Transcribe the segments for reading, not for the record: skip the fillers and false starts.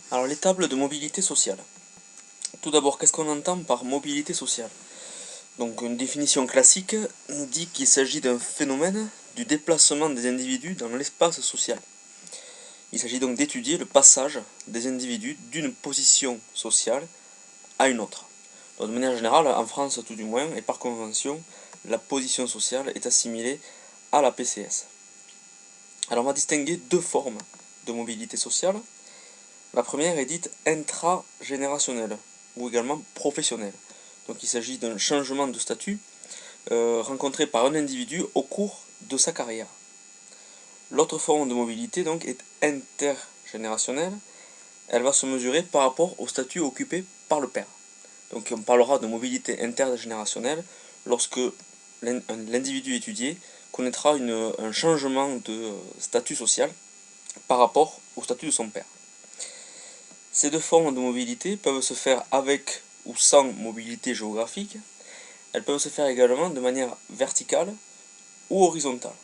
Alors les tables de mobilité sociale. Tout d'abord, qu'est-ce qu'on entend par mobilité sociale? Donc une définition classique nous dit qu'il s'agit d'un phénomène du déplacement des individus dans l'espace social. Il s'agit donc d'étudier le passage des individus d'une position sociale à une autre. Donc, de manière générale, en France tout du moins, et par convention, la position sociale est assimilée à la PCS. Alors on va distinguer deux formes de mobilité sociale. La première est dite intragénérationnelle, ou également professionnelle. Donc il s'agit d'un changement de statut rencontré par un individu au cours de sa carrière. L'autre forme de mobilité donc est intergénérationnelle. Elle va se mesurer par rapport au statut occupé par le père. Donc on parlera de mobilité intergénérationnelle lorsque l'individu étudié connaîtra un changement de statut social par rapport au statut de son père. Ces deux formes de mobilité peuvent se faire avec ou sans mobilité géographique. Elles peuvent se faire également de manière verticale ou horizontale.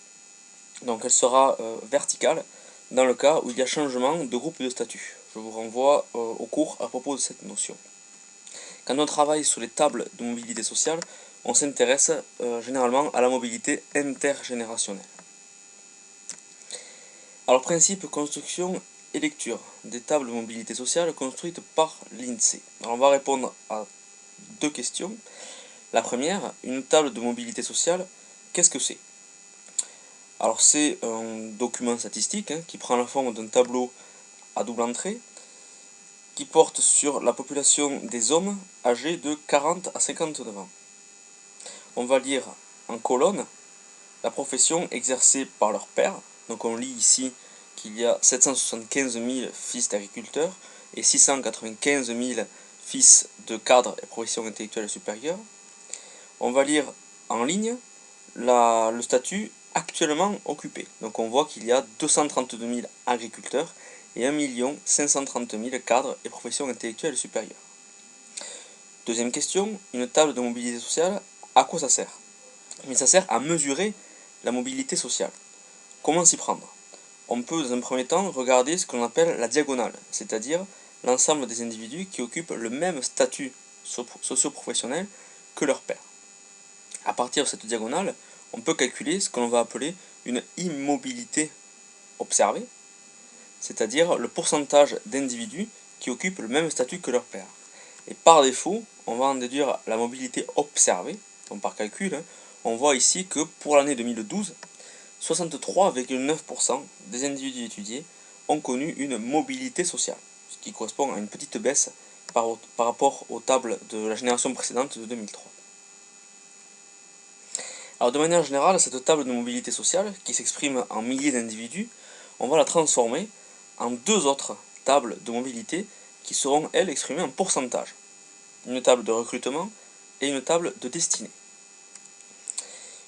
Donc elle sera verticale dans le cas où il y a changement de groupe de statut. Je vous renvoie au cours à propos de cette notion. Quand on travaille sur les tables de mobilité sociale, on s'intéresse généralement à la mobilité intergénérationnelle. Alors principe, construction et lecture des tables de mobilité sociale construites par l'INSEE. Alors on va répondre à deux questions. La première, une table de mobilité sociale, qu'est-ce que c'est? Alors c'est un document statistique qui prend la forme d'un tableau à double entrée qui porte sur la population des hommes âgés de 40 à 59 ans. On va lire en colonne la profession exercée par leur père. Donc on lit ici qu'il y a 775 000 fils d'agriculteurs et 695 000 fils de cadres et professions intellectuelles supérieures. On va lire en ligne le statut actuellement occupé. Donc on voit qu'il y a 232 000 agriculteurs et 1 530 000 cadres et professions intellectuelles supérieures. Deuxième question, une table de mobilité sociale, à quoi ça sert? Mais ça sert à mesurer la mobilité sociale. Comment s'y prendre? On peut dans un premier temps regarder ce qu'on appelle la diagonale, c'est-à-dire l'ensemble des individus qui occupent le même statut socio-professionnel que leur père. À partir de cette diagonale, on peut calculer ce que l'on va appeler une immobilité observée, c'est-à-dire le pourcentage d'individus qui occupent le même statut que leur père. Et par défaut, on va en déduire la mobilité observée, donc par calcul, on voit ici que pour l'année 2012, 63,9% des individus étudiés ont connu une mobilité sociale, ce qui correspond à une petite baisse par rapport aux tables de la génération précédente de 2003. Alors de manière générale, cette table de mobilité sociale, qui s'exprime en milliers d'individus, on va la transformer en deux autres tables de mobilité qui seront, elles, exprimées en pourcentage. Une table de recrutement et une table de destinée.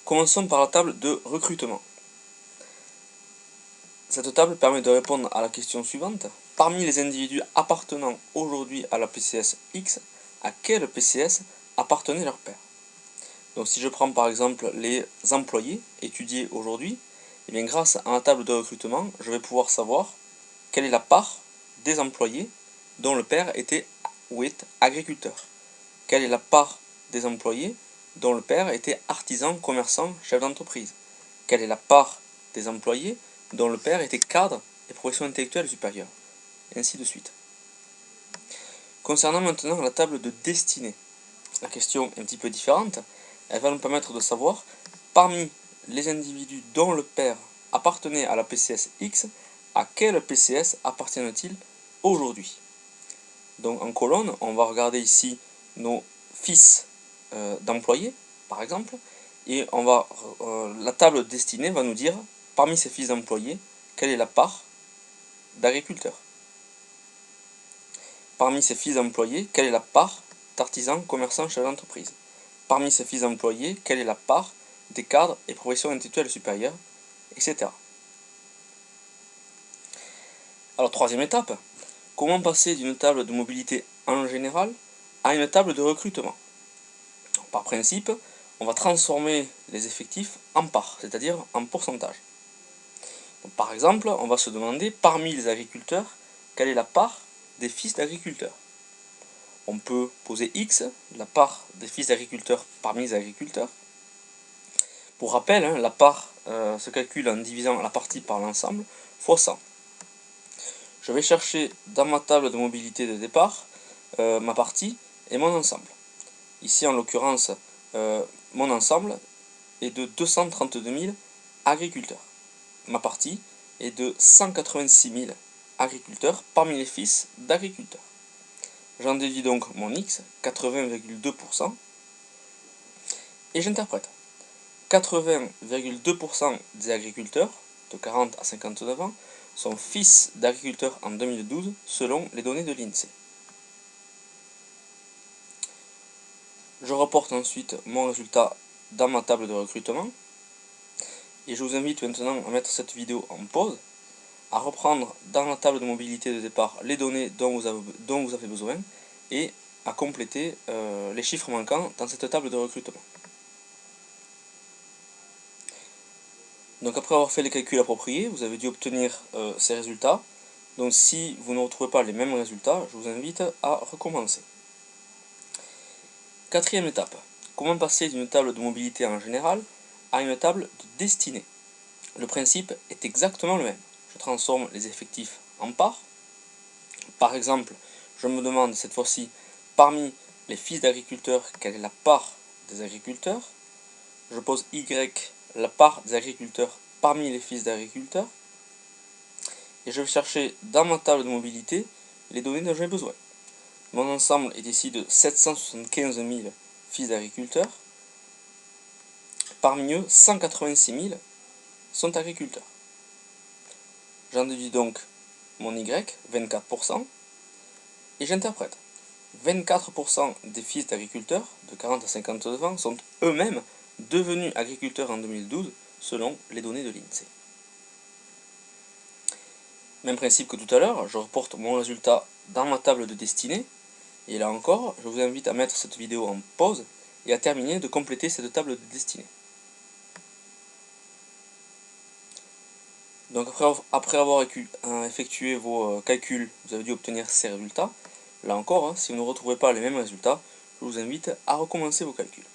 Commençons par la table de recrutement. Cette table permet de répondre à la question suivante. Parmi les individus appartenant aujourd'hui à la PCS X, à quelle PCS appartenait leur père? Donc si je prends par exemple les employés étudiés aujourd'hui, eh bien grâce à la table de recrutement, je vais pouvoir savoir quelle est la part des employés dont le père était ou est agriculteur. Quelle est la part des employés dont le père était artisan, commerçant, chef d'entreprise. Quelle est la part des employés dont le père était cadre et profession intellectuelle supérieure. Et ainsi de suite. Concernant maintenant la table de destinée, la question est un petit peu différente. Elle va nous permettre de savoir, parmi les individus dont le père appartenait à la PCS X, à quelle PCS appartiennent-ils aujourd'hui? Donc en colonne, on va regarder ici nos fils d'employés, par exemple, et la table destinée va nous dire, parmi ces fils d'employés, quelle est la part d'agriculteurs. Parmi ces fils d'employés, quelle est la part d'artisans, commerçants, chefs d'entreprise. Parmi ces fils d'employés, quelle est la part des cadres et professions intellectuelles supérieures, etc. Alors troisième étape, comment passer d'une table de mobilité en général à une table de recrutement? Par principe, on va transformer les effectifs en parts, c'est-à-dire en pourcentage. Donc, par exemple, on va se demander, parmi les agriculteurs, quelle est la part des fils d'agriculteurs. On peut poser X, la part des fils d'agriculteurs parmi les agriculteurs. Pour rappel, la part se calcule en divisant la partie par l'ensemble fois 100. Je vais chercher dans ma table de mobilité de départ ma partie et mon ensemble. Ici, en l'occurrence, mon ensemble est de 232 000 agriculteurs. Ma partie est de 186 000 agriculteurs parmi les fils d'agriculteurs. J'en déduis donc mon X, 80,2%, et j'interprète. 80,2% des agriculteurs, de 40 à 59 ans, sont fils d'agriculteurs en 2012, selon les données de l'INSEE. Je reporte ensuite mon résultat dans ma table de recrutement, et je vous invite maintenant à mettre cette vidéo en pause, à reprendre dans la table de mobilité de départ les données dont vous avez besoin, et à compléter les chiffres manquants dans cette table de recrutement. Donc après avoir fait les calculs appropriés, vous avez dû obtenir ces résultats. Donc si vous ne retrouvez pas les mêmes résultats, je vous invite à recommencer. Quatrième étape, comment passer d'une table de mobilité en général à une table de destinée. Le principe est exactement le même. Je transforme les effectifs en parts. Par exemple, je me demande cette fois-ci, parmi les fils d'agriculteurs, quelle est la part des agriculteurs. Je pose Y, la part des agriculteurs parmi les fils d'agriculteurs. Et je vais chercher dans ma table de mobilité les données dont j'ai besoin. Mon ensemble est ici de 775 000 fils d'agriculteurs. Parmi eux, 186 000 sont agriculteurs. J'en déduis donc mon Y, 24%, et j'interprète. 24% des fils d'agriculteurs de 40 à 59 ans sont eux-mêmes devenus agriculteurs en 2012, selon les données de l'INSEE. Même principe que tout à l'heure, je reporte mon résultat dans ma table de destinée, et là encore, je vous invite à mettre cette vidéo en pause et à terminer de compléter cette table de destinée. Donc après avoir effectué vos calculs, vous avez dû obtenir ces résultats. Là encore, si vous ne retrouvez pas les mêmes résultats, je vous invite à recommencer vos calculs.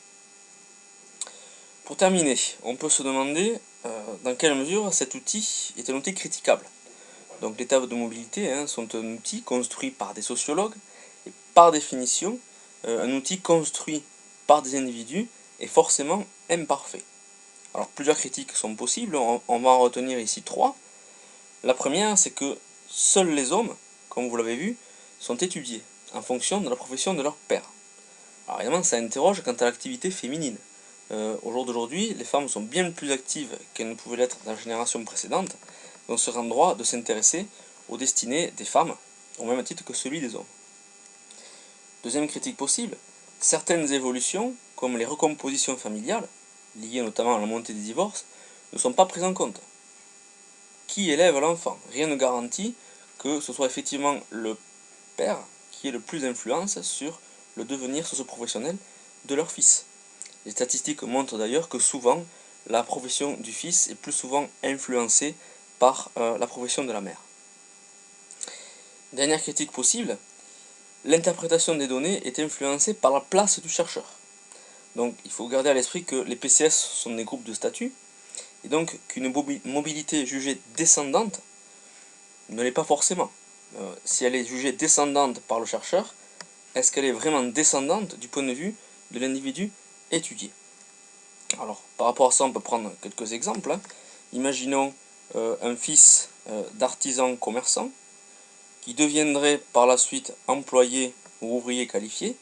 Pour terminer, on peut se demander dans quelle mesure cet outil est un outil critiquable. Donc les tables de mobilité sont un outil construit par des sociologues, et par définition, un outil construit par des individus est forcément imparfait. Alors plusieurs critiques sont possibles, on va en retenir ici 3. La première, c'est que seuls les hommes, comme vous l'avez vu, sont étudiés en fonction de la profession de leur père. Alors évidemment, ça interroge quant à l'activité féminine. Au jour d'aujourd'hui, les femmes sont bien plus actives qu'elles ne pouvaient l'être dans la génération précédente, donc se rend droit de s'intéresser aux destinées des femmes, au même titre que celui des hommes. Deuxième critique possible, certaines évolutions, comme les recompositions familiales, liées notamment à la montée des divorces, ne sont pas prises en compte. Qui élève l'enfant? Rien ne garantit que ce soit effectivement le père qui ait le plus d'influence sur le devenir socio-professionnel de leur fils. Les statistiques montrent d'ailleurs que souvent, la profession du fils est plus souvent influencée par la profession de la mère. Dernière critique possible, l'interprétation des données est influencée par la place du chercheur. Donc il faut garder à l'esprit que les PCS sont des groupes de statut, et donc qu'une mobilité jugée descendante ne l'est pas forcément. Si elle est jugée descendante par le chercheur, est-ce qu'elle est vraiment descendante du point de vue de l'individu étudié? Alors, par rapport à ça, on peut prendre quelques exemples. Imaginons un fils d'artisan commerçant qui deviendrait par la suite employé ou ouvrier qualifié.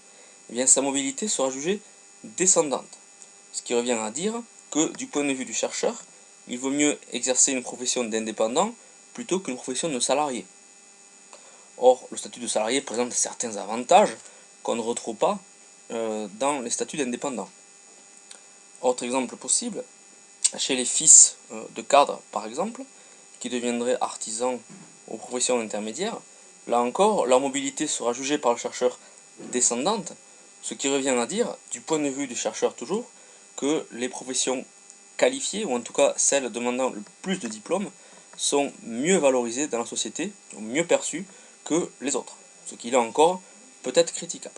Eh bien, sa mobilité sera jugée descendante. Ce qui revient à dire que, du point de vue du chercheur, il vaut mieux exercer une profession d'indépendant plutôt qu'une profession de salarié. Or, le statut de salarié présente certains avantages qu'on ne retrouve pas dans les statuts d'indépendant. Autre exemple possible, chez les fils de cadres par exemple, qui deviendraient artisans aux professions intermédiaires, là encore, leur mobilité sera jugée par le chercheur descendante, ce qui revient à dire, du point de vue du chercheur toujours, que les professions qualifiées, ou en tout cas celles demandant le plus de diplômes, sont mieux valorisées dans la société, ou mieux perçues que les autres. ce qui là encore peut être critiquable.